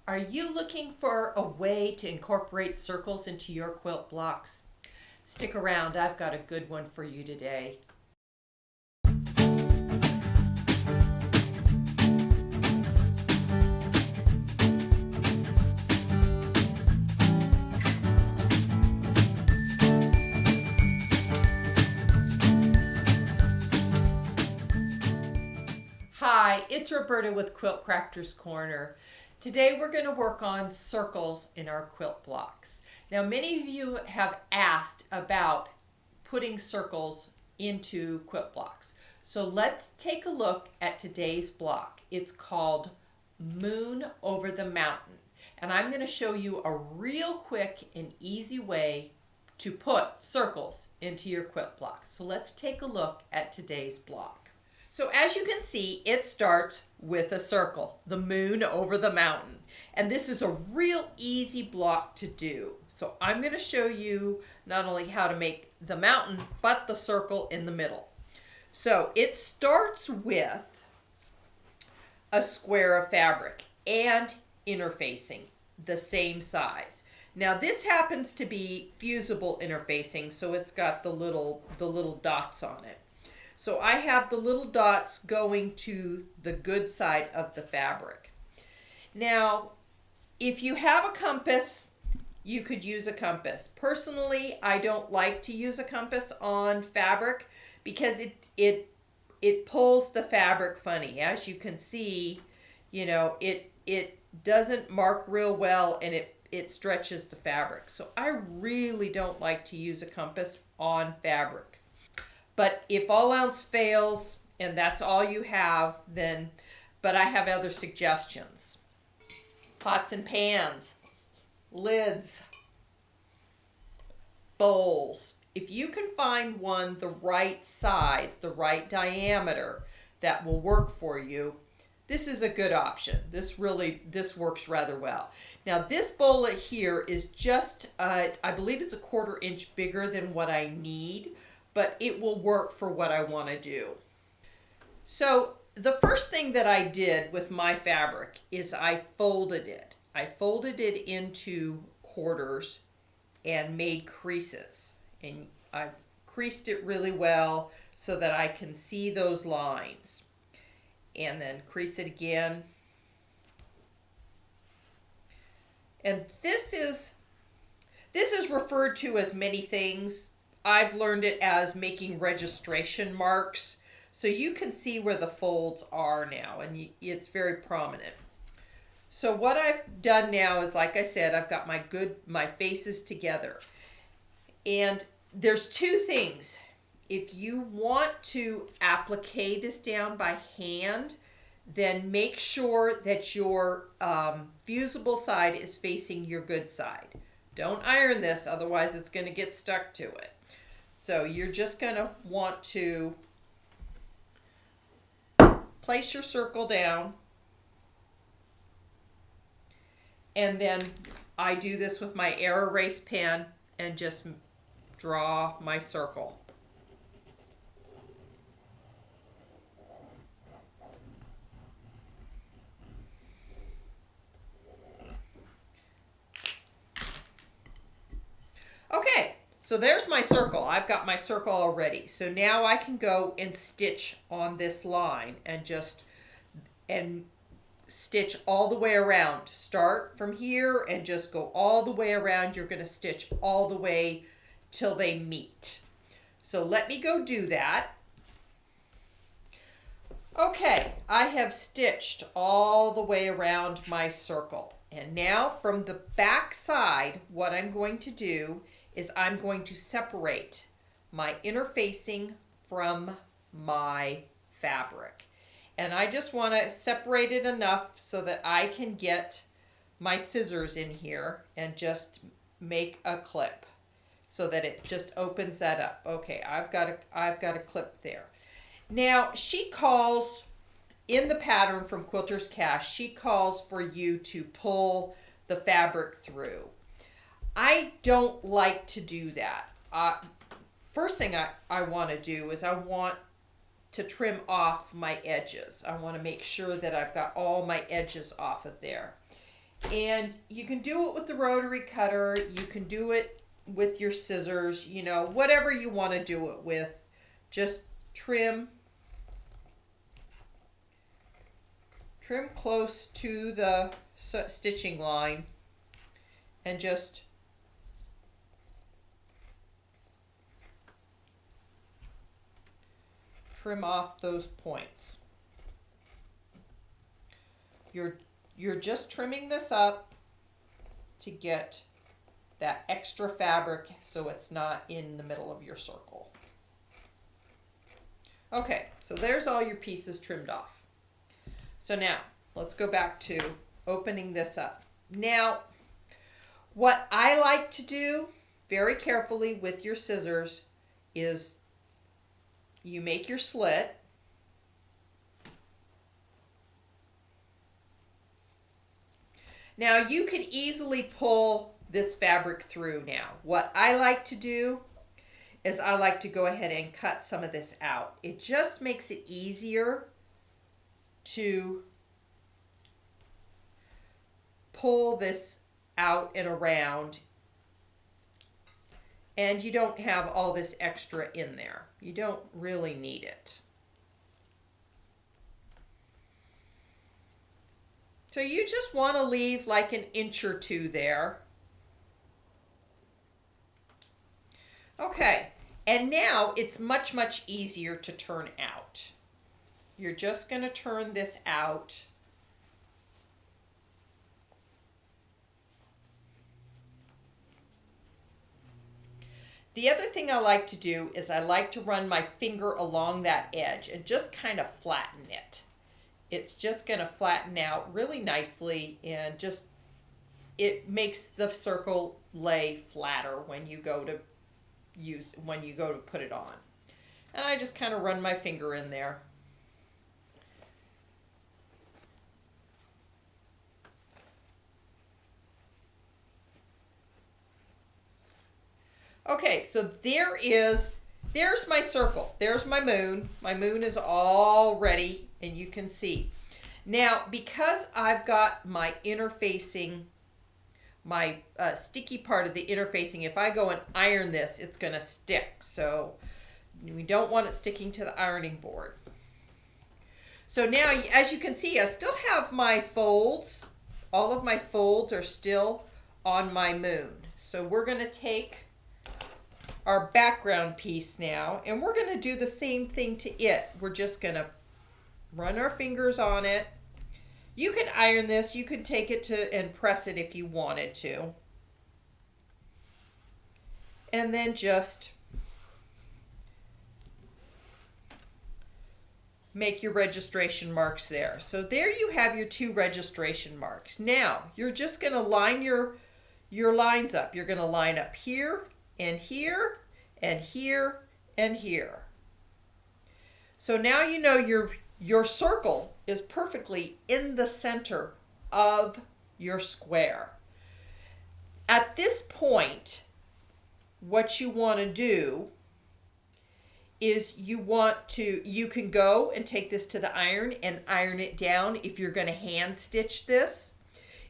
Are you looking for a way to incorporate circles into your quilt blocks? Stick around, I've got a good one for you today. Hi, it's Roberta with Quilt Crafters Corner. Today we're going to work on circles in our quilt blocks. Now many of you have asked about putting circles into quilt blocks. So let's take a look at today's block. It's called Moon Over the Mountain. And I'm going to show you a real quick and easy way to put circles into your quilt blocks. So let's take a look at today's block. So as you can see, it starts with a circle, the moon over the mountain. And this is a real easy block to do. So I'm going to show you not only how to make the mountain, but the circle in the middle. So it starts with a square of fabric and interfacing the same size. Now this happens to be fusible interfacing, so it's got the little dots on it. So I have the little dots going to the good side of the fabric. Now, if you have a compass, you could use a compass. Personally, I don't like to use a compass on fabric because it pulls the fabric funny. As you can see, you know, it doesn't mark real well, and it stretches the fabric. So I really don't like to use a compass on fabric. But if all else fails and that's all you have, then, but I have other suggestions. Pots and pans, lids, bowls. If you can find one the right size, the right diameter that will work for you, this is a good option. This works rather well. Now this bowl here is just, I believe it's a 1/4 inch bigger than what I need, but it will work for what I want to do. So the first thing that I did with my fabric is I folded it. I folded it into quarters and made creases. And I creased it really well so that I can see those lines. And then crease it again. And this is referred to as many things. I've learned it as making registration marks, so you can see where the folds are now, and it's very prominent. So what I've done now is, like I said, I've got my faces together. And there's two things. If you want to applique this down by hand, then make sure that your fusible side is facing your good side. Don't iron this, otherwise it's going to get stuck to it. So you're just going to want to place your circle down. And then I do this with my air erase pen and just draw my circle. Okay. So there's my circle. I've got my circle already. So now I can go and stitch on this line and stitch all the way around. Start from here and just go all the way around. You're going to stitch all the way till they meet. So let me go do that. Okay, I have stitched all the way around my circle. And now from the back side, what I'm going to do is I'm going to separate my interfacing from my fabric. And I just want to separate it enough so that I can get my scissors in here and just make a clip so that it just opens that up. Okay, I've got a clip there. Now she calls, in the pattern from Quilter's Cache, she calls for you to pull the fabric through. I don't like to do that. First thing I want to do is I want to trim off my edges. I want to make sure that I've got all my edges off of there. And you can do it with the rotary cutter, you can do it with your scissors, you know, whatever you want to do it with. Just trim close to the stitching line and just trim off those points. You're just trimming this up to get that extra fabric so it's not in the middle of your circle. Okay, so there's all your pieces trimmed off. So now let's go back to opening this up. Now, what I like to do very carefully with your scissors is you make your slit. Now you could easily pull this fabric through now. What I like to do is I like to go ahead and cut some of this out. It just makes it easier to pull this out and around, and you don't have all this extra in there. You don't really need it. So you just want to leave like an inch or two there. Okay, and now it's much, much easier to turn out. You're just going to turn this out. The other thing I like to do is I like to run my finger along that edge and just kind of flatten it. It's just going to flatten out really nicely, and just it makes the circle lay flatter when you go to put it on. And I just kind of run my finger in there. Okay, so there's my circle. There's my moon. My moon is all ready, and you can see. Now, because I've got my interfacing, my sticky part of the interfacing, if I go and iron this, it's going to stick. So we don't want it sticking to the ironing board. So now, as you can see, I still have my folds. All of my folds are still on my moon. So we're going to take our background piece now, and we're going to do the same thing to it. We're just going to run our fingers on it. You can iron this. You could take it to and press it if you wanted to. And then just make your registration marks there. So there you have your 2 registration marks. Now, you're just going to line your lines up. You're going to line up here and here and here and here. So now you know your circle is perfectly in the center of your square. At this point, what you want to do is you can go and take this to the iron and iron it down if you're going to hand stitch this.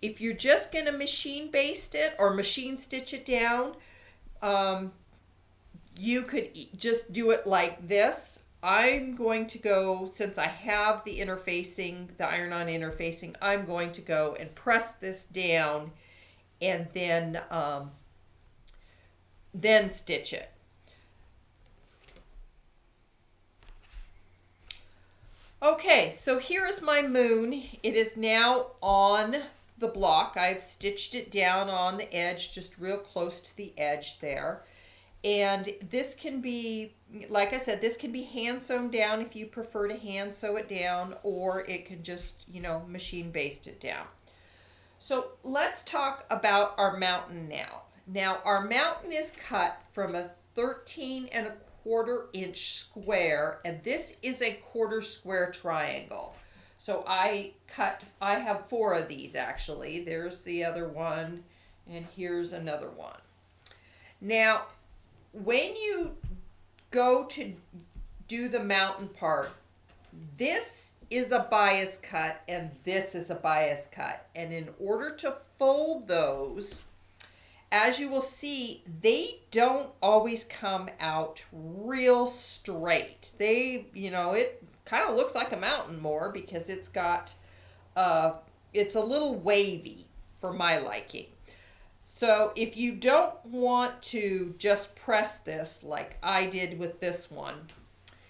If you're just going to machine baste it or machine stitch it down, you could just do it like this. I'm going to go, since I have the interfacing, the iron-on interfacing, I'm going to go and press this down and then stitch it. Okay, so here is my moon. It is now on the block. I've stitched it down on the edge, just real close to the edge there. And this can be, like I said, this can be hand sewn down if you prefer to hand sew it down, or it can just, machine baste it down. So let's talk about our mountain now. Now our mountain is cut from a 13¼ inch square, and this is a quarter square triangle. So I have 4 of these actually. There's the other one, and here's another one. Now, when you go to do the mountain part, this is a bias cut and this is a bias cut. And in order to fold those, as you will see, they don't always come out real straight. It kind of looks like a mountain more because it's got, it's a little wavy for my liking. So if you don't want to just press this like I did with this one,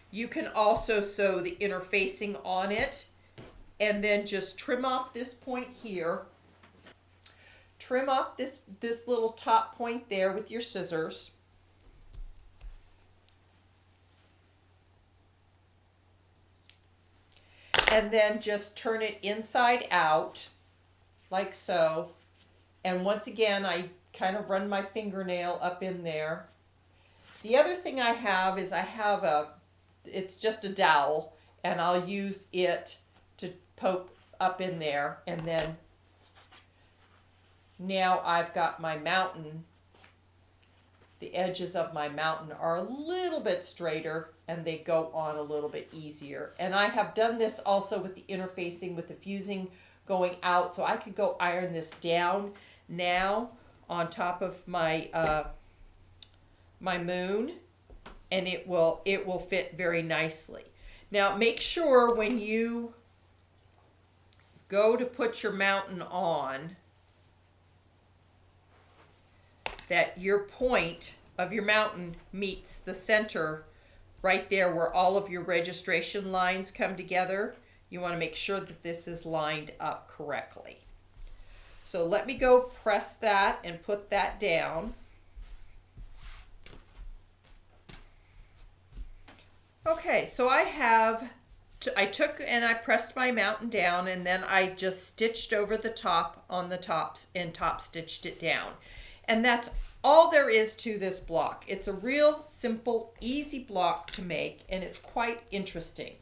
you can also sew the interfacing on it and then just trim off this point here. Trim off this little top point there with your scissors. And then just turn it inside out like so. And once again, I kind of run my fingernail up in there. The other thing I have is it's just a dowel, and I'll use it to poke up in there. And then now I've got my mountain. The edges of my mountain are a little bit straighter and they go on a little bit easier. And I have done this also with the interfacing with the fusing going out, so I could go iron this down now on top of my my moon, and it will fit very nicely. Now make sure when you go to put your mountain on that your point of your mountain meets the center right there where all of your registration lines come together. You want to make sure that this is lined up correctly. So let me go press that and put that down. Okay, so I took and I pressed my mountain down, and then I just stitched over the top on the tops and top stitched it down. And that's all there is to this block. It's a real simple, easy block to make, and it's quite interesting.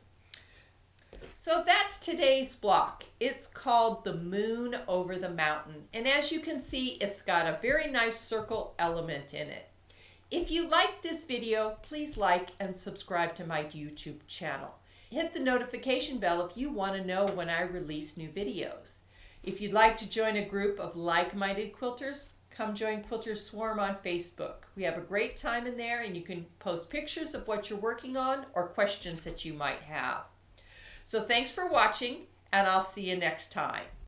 So that's today's block. It's called the Moon Over the Mountain. And as you can see, it's got a very nice circle element in it. If you like this video, please like and subscribe to my YouTube channel. Hit the notification bell if you want to know when I release new videos. If you'd like to join a group of like-minded quilters, come join Quilters Swarm on Facebook. We have a great time in there, and you can post pictures of what you're working on or questions that you might have. So thanks for watching, and I'll see you next time.